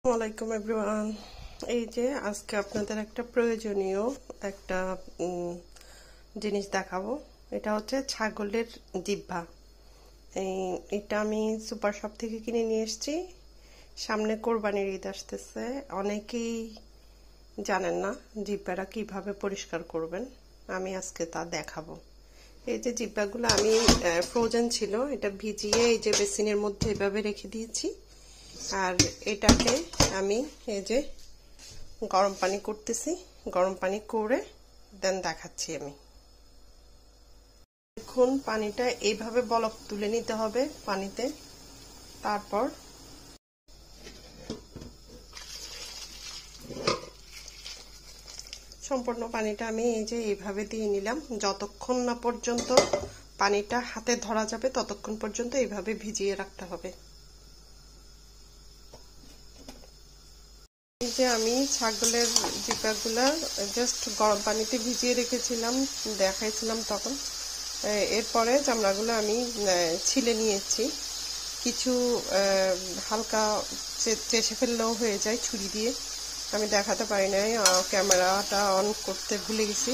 ওয়ালাইকুম এভরিওয়ান। এই যে আজকে আপনাদের একটা প্রয়োজনীয় একটা জিনিস দেখাবো। এটা হচ্ছে ছাগলের জিহ্বা। এটা আমি সুপার শপ থেকে কিনে নিয়ে এসেছি। সামনে কোরবানির ঈদ আসতেছে, অনেকেই জানেন না জিহ্বাটা কিভাবে পরিষ্কার করবেন। আমি আজকে তা দেখাবো। এই যে জিহ্বাগুলো আমি ফ্রোজেন ছিল, এটা ভিজিয়ে এই যে বেসিনের মধ্যে এভাবে রেখে দিয়েছি। আর এটাকে আমি এই যে গরম পানি করতেছি, গরম পানি করে দেন দেখাচ্ছি আমি। এখন পানিটা এইভাবে বলক তুলে নিতে হবে পানিতে। তারপর সম্পূর্ণ পানিটা আমি এই যে এইভাবে দিয়ে নিলাম। যতক্ষণ না পর্যন্ত পানিটা হাতে ধরা যাবে ততক্ষণ পর্যন্ত এইভাবে ভিজিয়ে রাখতে হবে। এই যে আমি ছাগলের জিহ্বাগুলা জাস্ট গরম পানিতে ভিজিয়ে রেখেছিলাম, দেখাইছিলাম তখন। এরপরে চামড়াগুলো আমি ছিলে নিয়েছি। কিছু হালকা চেষে ফেললেও হয়ে যায় ছুরি দিয়ে, আমি দেখাতে পারি নাই, ক্যামেরাটা অন করতে ভুলে গেছি।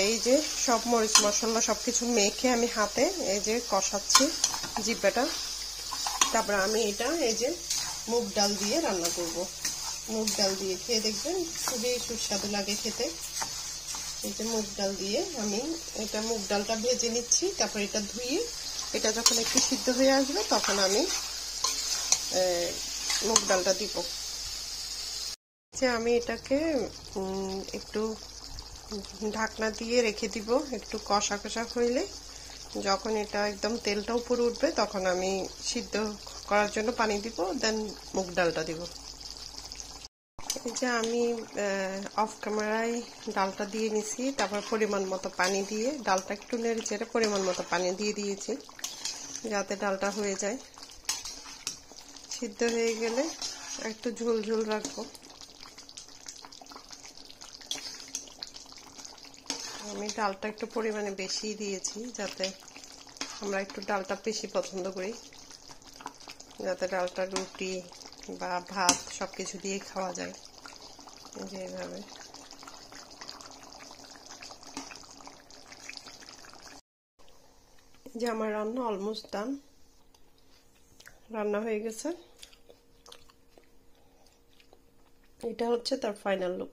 এই যে সব মরিচ মশলা সবকিছু মেখে আমি হাতে এই যে কষাচ্ছি জিহ্বাটা। তারপর আমি এটা এই যে মুগ ডাল দিয়ে রান্না করব। মুগ ডাল দিয়ে খেয়ে দেখবেন, খুবই সুস্বাদু লাগে খেতে। এই যে মুগ ডাল দিয়ে আমি এটা মুগ ডালটা ভেজে নিচ্ছি। তারপর এটা ধুয়ে এটা যখন একটু সিদ্ধ হয়ে আসবে তখন আমি মুগ ডালটা দিব। যে আমি এটাকে একটু ঢাকনা দিয়ে রেখে দিব, একটু কষা কষা হইলে যখন এটা একদম তেলটা উপরে উঠবে তখন আমি সিদ্ধ করার জন্য পানি দিব, দেন মুগ ডালটা দিব। এই যে আমি অফ ক্যামেরায় ডালটা দিয়ে নিছি। তারপর পরিমাণ মতো পানি দিয়ে ডালটা একটু নেড়ে চেড়ে পরিমাণ মতো পানি দিয়ে দিয়েছি যাতে ডালটা হয়ে যায়। সিদ্ধ হয়ে গেলে একটু ঝোল ঝোল রাখবো। আমি ডালটা একটু পরিমাণে বেশি দিয়েছি, যাতে আমরা একটু ডালটা বেশি পছন্দ করি, যাতে ডালটা রুটি বা ভাত সবকিছু দিয়ে খাওয়া যায়। যে এইভাবে যে আমার রান্না অলমোস্ট ডান, রান্না হয়ে গেছে। এটা হচ্ছে তার ফাইনাল লুক।